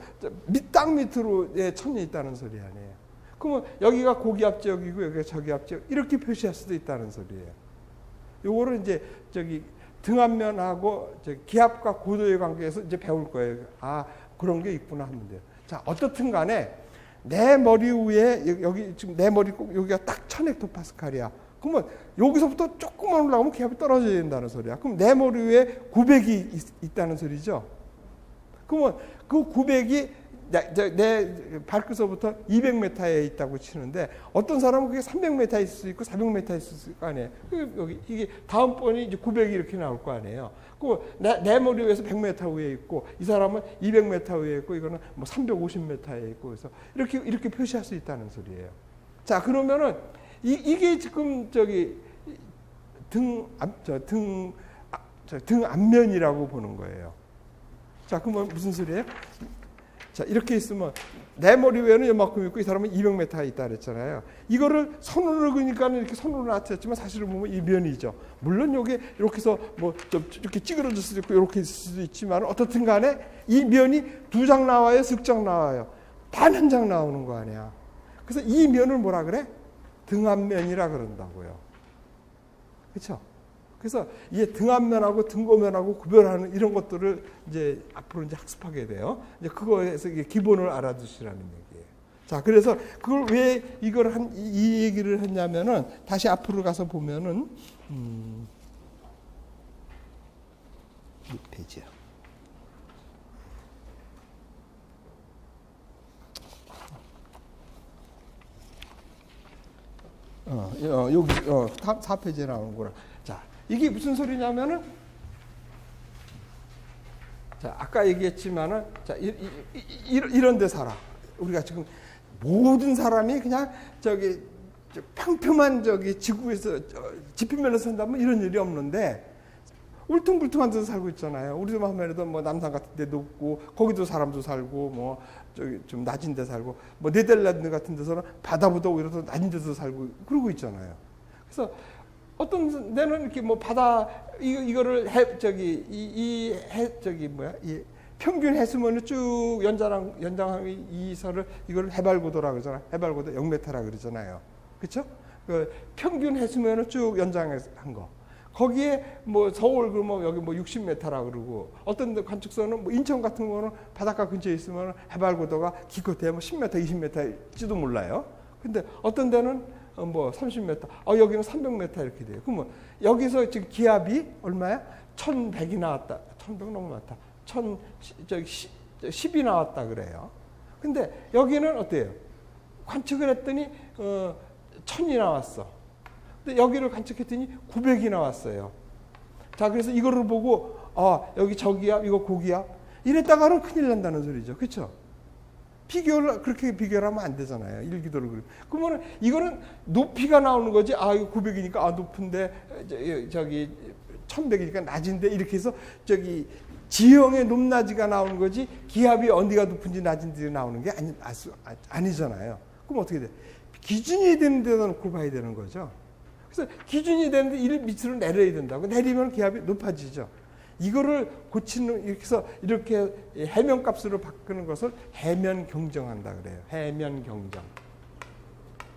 땅 밑으로 1000이 있다는 소리 아니에요. 그러면 여기가 고기압 지역이고 여기가 저기압 지역 이렇게 표시할 수도 있다는 소리예요. 요거를 이제 저기 등압면하고 기압과 고도의 관계에서 이제 배울 거예요. 아, 그런 게 있구나 하면 돼요. 자, 어떻든 간에 내 머리 위에 여기 지금 내 머리 꼭 여기가 딱 1000헥토파스칼이야. 그러면 여기서부터 조금만 올라가면 기압이 떨어져야 된다는 소리야. 그럼 내 머리 위에 900이 있다는 소리죠. 그러면 그 900이 내 발끝서부터 200m에 있다고 치는데 어떤 사람은 그게 300m 있을 수 있고 400m 있을 거 아니에요. 여기 이게 다음번이 이제 900이 이렇게 나올 거 아니에요. 그 내 머리 위에서 100m 위에 있고 이 사람은 200m 위에 있고 이거는 뭐 350m에 있고 그래서 이렇게 표시할 수 있다는 소리예요. 자, 그러면은 이게 지금 저기 등 앞면이라고 보는 거예요. 자, 그러면 무슨 소리예요? 자, 이렇게 있으면 내 머리 위에는 이만큼 있고 이 사람은 200m에 있다 그랬잖아요. 이거를 손으로 그러니까 이렇게 손으로 나타냈지만 사실은 보면 이 면이죠. 물론 여기 이렇게 해서 뭐 좀 이렇게 찌그러질 수도 있고 이렇게 있을 수도 있지만 어떻든 간에 이 면이 2장 나와요, 10장 나와요. 단 한 장 나오는 거 아니야. 그래서 이 면을 뭐라 그래? 등압면이라 그런다고요. 그렇죠? 그래서 이 등압면하고 등고면하고 구별하는 이런 것들을 이제 앞으로 이제 학습하게 돼요. 이제 그거에서 이게 기본을 알아두시라는 얘기예요. 자, 그래서 그걸 왜 이걸 이 얘기를 했냐면은 다시 앞으로 가서 보면은 몇 페이지야? 여기 4페이지에 나오는구나. 자, 이게 무슨 소리냐면은, 자, 아까 얘기했지만은, 자, 이런 데 살아. 우리가 지금 모든 사람이 그냥 저기 평평한 저기 지구에서 지표면에서 산다면 이런 일이 없는데, 울퉁불퉁한 데서 살고 있잖아요. 우리도 하면은 뭐 남산 같은 데도 없고, 거기도 사람도 살고, 뭐 저기 좀 낮은 데 살고, 뭐 네덜란드 같은 데서는 바다보다 오히려 더 낮은 데서 살고 그러고 있잖아요. 그래서 어떤 데는 이렇게 뭐 바다 이거를 이 평균 해수면을 쭉 연장한 이설을 이걸 해발고도라 그러잖아요. 해발고도 0m라 그러잖아요. 그렇죠? 그 평균 해수면을 쭉 연장한 거. 거기에 뭐 서울 그러면 여기 뭐 60m라 그러고 어떤 데 관측소는 뭐 인천 같은 거는 바닷가 근처에 있으면 해발 고도가 기껏해야 뭐 10m, 20m일지도 몰라요. 근데 어떤 데는 뭐 30m, 여기는 300m 이렇게 돼요. 그러면 여기서 지금 기압이 얼마야? 1100이 나왔다. 1100 너무 많다. 10이 나왔다 그래요. 근데 여기는 어때요? 관측을 했더니 1000이 나왔어. 근데 여기를 관측했더니 900이 나왔어요. 자, 그래서 이거를 보고 여기 저기압, 이거 고기압 이랬다가는 큰일 난다는 소리죠. 그렇죠? 그렇게 비교를 하면 안 되잖아요. 일기도를 그리면. 그러면 이거는 높이가 나오는 거지. 이거 900이니까 높은데 저기 1100이니까 낮은데 이렇게 해서 저기 지형의 높낮이가 나오는 거지 기압이 어디가 높은지 낮은지 나오는 게 아니잖아요. 그럼 어떻게 돼? 기준이 되는 데다 놓고 봐야 되는 거죠. 그래서 기준이 되는데 이를 밑으로 내려야 된다고. 내리면 기압이 높아지죠. 이거를 고치는, 이렇게 해서 이렇게 해면값으로 바꾸는 것을 해면 경정한다 그래요. 해면 경정.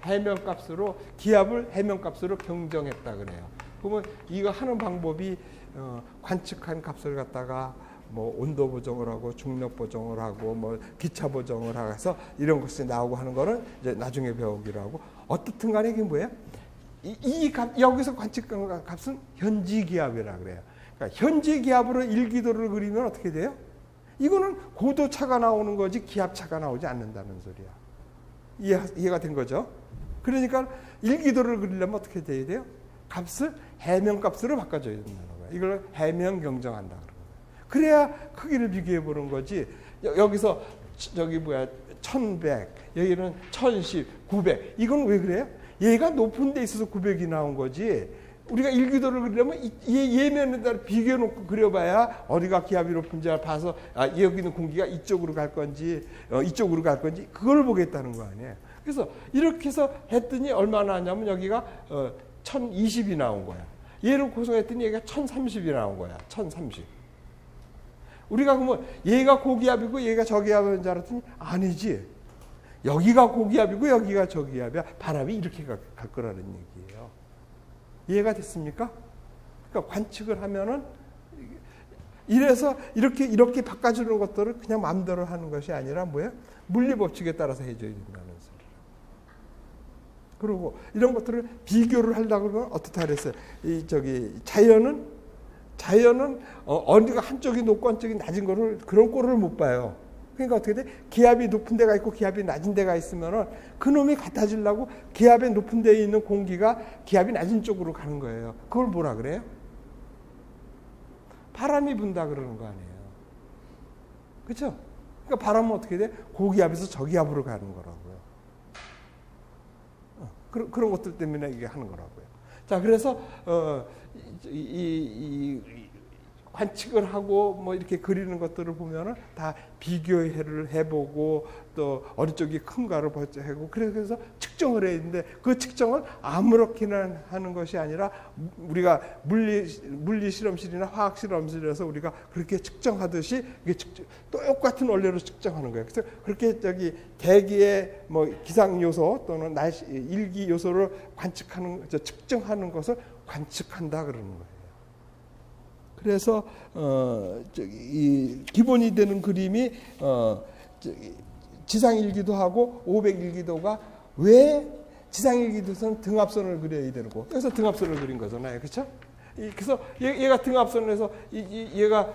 해면값으로, 기압을 해면값으로 경정했다 그래요. 그러면 이거 하는 방법이 관측한 값을 갖다가 뭐 온도 보정을 하고 중력 보정을 하고 뭐 기차 보정을 해서 이런 것이 나오고 하는 거는 이제 나중에 배우기로 하고, 어떻든 간에 이게 뭐예요? 이 값, 여기서 관측한 값은 현지 기압이라 그래요. 그러니까 현지 기압으로 일기도를 그리면 어떻게 돼요? 이거는 고도 차가 나오는 거지 기압 차가 나오지 않는다는 소리야. 이해가 된 거죠? 그러니까 일기도를 그리려면 어떻게 돼야 돼요? 값을 해면 값으로 바꿔줘야 된다는 거예요. 이걸 해면 경정한다 그러는 거예요. 그래야 크기를 비교해 보는 거지. 여기서 저기 1100, 여기는 1010, 900. 이건 왜 그래요? 얘가 높은 데 있어서 900이 나온 거지. 우리가 일기도를 그리려면 얘면에다 비교해 놓고 그려봐야 어디가 기압이 높은지 봐서 여기 있는 공기가 이쪽으로 갈 건지 이쪽으로 갈 건지 그걸 보겠다는 거 아니에요. 그래서 이렇게 해서 했더니 얼마나 하냐면 여기가 1020이 나온 거야. 얘를 구성했더니 얘가 1030이 나온 거야. 1030. 우리가 그러면 얘가 고기압이고 얘가 저기압인 줄 알았더니 아니지. 여기가 고기압이고 여기가 저기압이야. 바람이 이렇게 갈 거라는 얘기예요. 이해가 됐습니까? 그러니까 관측을 하면은 이래서 이렇게 바꿔주는 것들을 그냥 마음대로 하는 것이 아니라 뭐예요? 물리 법칙에 따라서 해줘야 된다는 소리예요. 그리고 이런 것들을 비교를 하려고 그러면 어떻다 그랬어요? 자연은 어디가 한쪽이 높고 한쪽이 낮은 거를 그런 꼴을 못 봐요. 그러니까 어떻게 돼? 기압이 높은 데가 있고 기압이 낮은 데가 있으면은 그놈이 같아지려고 기압이 높은 데에 있는 공기가 기압이 낮은 쪽으로 가는 거예요. 그걸 뭐라 그래요? 바람이 분다 그러는 거 아니에요. 그렇죠? 그러니까 바람은 어떻게 돼? 고기압에서 저기압으로 가는 거라고요. 그런 것들 때문에 이게 하는 거라고요. 자, 그래서 관측을 하고 뭐 이렇게 그리는 것들을 보면은 다 비교를 해보고 또 어느 쪽이 큰가를 하고 그래서 측정을 해야 되는데 그 측정을 아무렇게나 하는 것이 아니라 우리가 물리 실험실이나 화학 실험실에서 우리가 그렇게 측정하듯이 똑같은 원리로 측정하는 거예요. 그래서 그렇게 대기의 뭐 기상 요소 또는 날씨 일기 요소를 측정하는 것을 관측한다 그러는 거예요. 그래서 이 기본이 되는 그림이 지상일기도 하고 500일기도가 왜 지상일기도에서는 등압선을 그려야 되고 그래서 등압선을 그린 거잖아요. 그렇죠? 그래서 얘가 등압선에서 얘가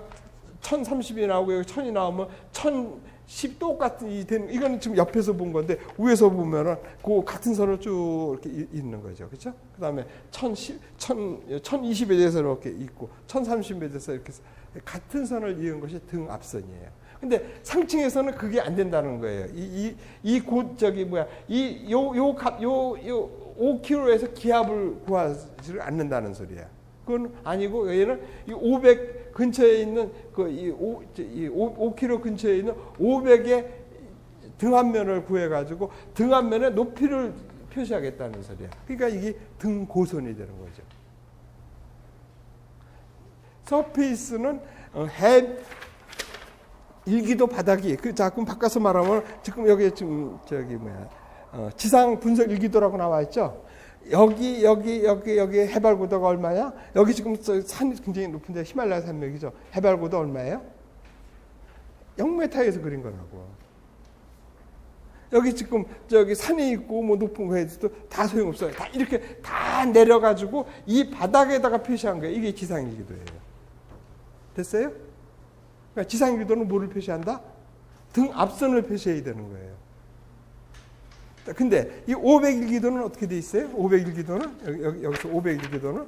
1030이 나오고 여기 1000이 나오면 1010 똑같은 이거는 지금 옆에서 본 건데 위에서 보면은 그 같은 선을 쭉 이렇게 있는 거죠. 그렇죠? 그다음에 1020에 대해서 이렇게 있고 1030에 대해서 이렇게 같은 선을 이은 것이 등압선이에요. 근데 상층에서는 그게 안 된다는 거예요. 이 곧 요 5km에서 기압을 구하지 않는다는 소리야. 그건 아니고 얘는 이 500 근처에 있는 이 5km 근처에 있는 500의 등압면을 구해 가지고 등압면의 높이를 표시하겠다는 소리야. 그러니까 이게 등고선이 되는 거죠. 서페이스는 일기도 바닥이 자 그럼 바꿔서 말하면 지금 여기 지금 지상 분석 일기도라고 나와 있죠. 여기 해발 고도가 얼마냐? 여기 지금 산이 굉장히 높은데 히말라야 산맥이죠. 해발 고도 얼마예요? 0m에서 그린 거라고. 여기 지금 저기 산이 있고 뭐 높은 거에도 다 소용없어요. 다 이렇게 다 내려가지고 이 바닥에다가 표시한 거예요. 이게 지상일기도예요. 됐어요? 그러니까 지상일기도는 뭐를 표시한다? 등 앞선을 표시해야 되는 거예요. 근데 이 500일기도는 어떻게 돼 있어요? 500일기도는 여기서 500일기도는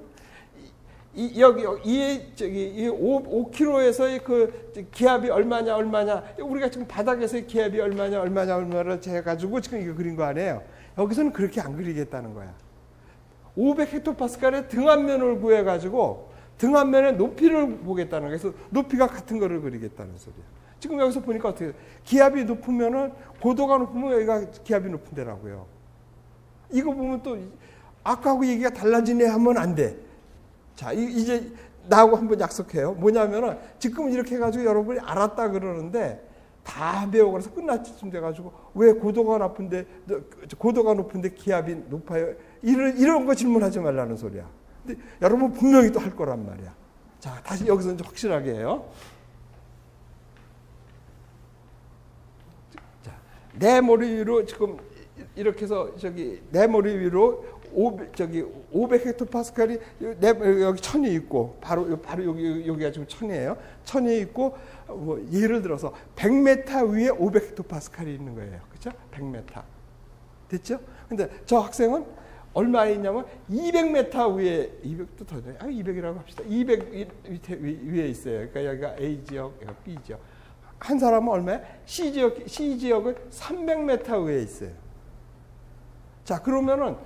이 5km에서의 그 기압이 얼마냐 우리가 지금 바닥에서의 기압이 얼마냐를 재가지고 지금 이거 그린 거 아니에요. 여기서는 그렇게 안 그리겠다는 거야. 500헥토파스칼의 등압면을 구해가지고 등압면의 높이를 보겠다는 거야. 그래서 높이가 같은 거를 그리겠다는 소리야. 지금 여기서 보니까 어떻게 기압이 높으면은 고도가 높으면 여기가 기압이 높은 데라고요. 이거 보면 또 아까하고 얘기가 달라지네 하면 안 돼. 자, 이제 나하고 한번 약속해요. 뭐냐면은 지금 이렇게 해가지고 여러분이 알았다 그러는데 다 배워가서 끝날 때쯤 돼가지고 왜 고도가 높은데 기압이 높아요? 이런 거 질문하지 말라는 소리야. 근데 여러분 분명히 또 할 거란 말이야. 자, 다시 여기서 이제 확실하게 해요. 자, 내 머리 위로 지금 이렇게 해서 내 머리 위로 500헥토파스칼이 여기 천이 있고 바로 여기가 지금 천이에요. 천이 있고 뭐 예를 들어서 100m 위에 500헥토파스칼이 있는 거예요. 그렇죠? 100m. 됐죠? 근데 저 학생은 얼마에 있냐면 200m 위에 200도 더 돼요. 200이라고 합시다. 200 위에 있어요. 그러니까 여기가 A 지역, 여기가 B 지역. 한 사람은 얼마에? C 지역은 300m 위에 있어요. 자, 그러면은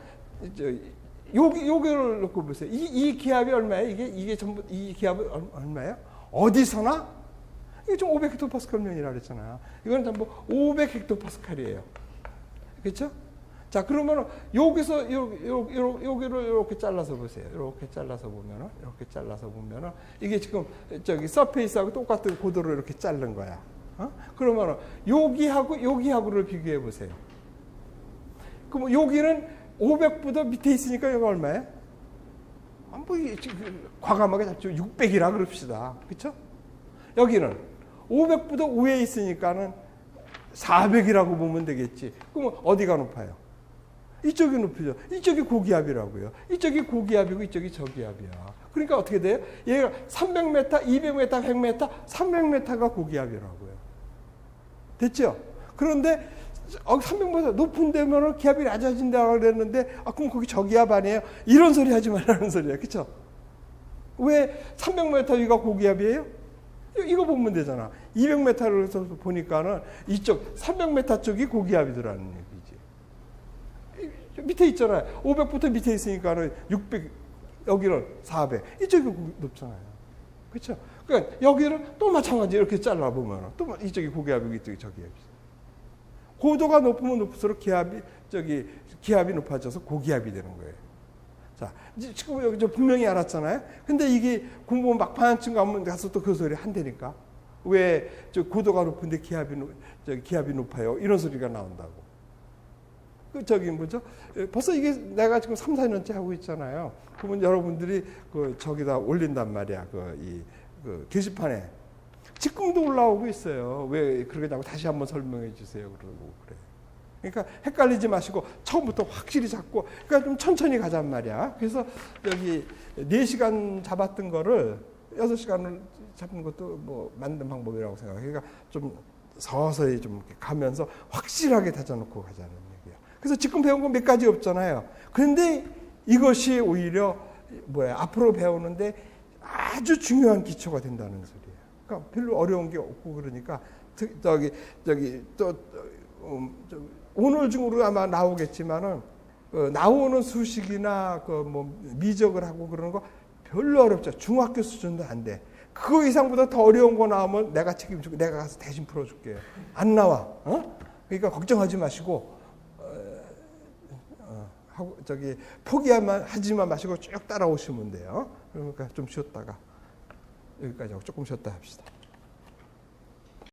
여기를 놓고 보세요. 이 기압이 얼마예요? 이게 전부 이 기압이 얼마예요? 어디서나 이게 좀 500헥토파스칼면이라 그랬잖아요. 이건 전부 500헥토파스칼이에요. 그렇죠? 자, 그러면은 여기서 여기를 이렇게 잘라서 보세요. 이렇게 잘라서 보면은 이게 지금 서페이스하고 똑같은 고도로 이렇게 자른 거야. 그러면은 여기하고를 비교해 보세요. 그럼 여기는 500보다 밑에 있으니까 여기가 얼마예요? 뭐 과감하게 잡죠. 600이라 그럽시다. 그렇죠? 여기는 500보다 위에 있으니까는 400이라고 보면 되겠지. 그러면 어디가 높아요? 이쪽이 높이죠. 이쪽이 고기압이라고요. 이쪽이 고기압이고 이쪽이 저기압이야. 그러니까 어떻게 돼요? 얘가 300m, 200m, 100m, 300m가 고기압이라고요. 됐죠? 그런데 300m 높은 데면 기압이 낮아진다고 그랬는데 그럼 거기 저기압 아니에요? 이런 소리 하지 말라는 소리야. 그렇죠? 왜 300m 위가 고기압이에요? 이거 보면 되잖아. 200m를 보니까는 이쪽 300m 쪽이 고기압이더라는 얘기지. 밑에 있잖아요. 500부터 밑에 있으니까는 600, 여기는 400. 이쪽이 높잖아요. 그렇죠? 그러니까 여기를 또 마찬가지 이렇게 잘라보면 또 이쪽이 고기압이고 이쪽이 저기압이죠. 고도가 높으면 높을수록 기압이 높아져서 고기압이 되는 거예요. 자, 지금 여기 분명히 알았잖아요. 근데 이게 공부 막판쯤 가서 또 그 소리 한다니까. 왜 고도가 높은데 기압이 높아요? 이런 소리가 나온다고. 뭐죠? 벌써 이게 내가 지금 3, 4년째 하고 있잖아요. 그러면 여러분들이 저기다 올린단 말이야. 그 게시판에. 지금도 올라오고 있어요. 왜 그러냐고 다시 한번 설명해 주세요. 그러고 그래. 그러니까 헷갈리지 마시고 처음부터 확실히 잡고, 그러니까 좀 천천히 가잔 말이야. 그래서 여기 4시간 잡았던 거를 6시간을 잡는 것도 뭐 맞는 방법이라고 생각해요. 그러니까 좀 서서히 좀 이렇게 가면서 확실하게 다져놓고 가자는 얘기예요. 그래서 지금 배운 건 몇 가지 없잖아요. 그런데 이것이 오히려 앞으로 배우는데 아주 중요한 기초가 된다는 소리예요. 그러니까 별로 어려운 게 없고 그러니까 오늘 중으로 아마 나오겠지만은 나오는 수식이나 미적을 하고 그러는 거 별로 어렵죠. 중학교 수준도 안 돼. 그 이상보다 더 어려운 거 나오면 내가 책임지고 내가 가서 대신 풀어줄게요. 안 나와. 그러니까 걱정하지 마시고 포기하지만 마시고 쭉 따라오시면 돼요. 그러니까 좀 쉬었다가 여기까지 하고 조금 쉬었다 합시다.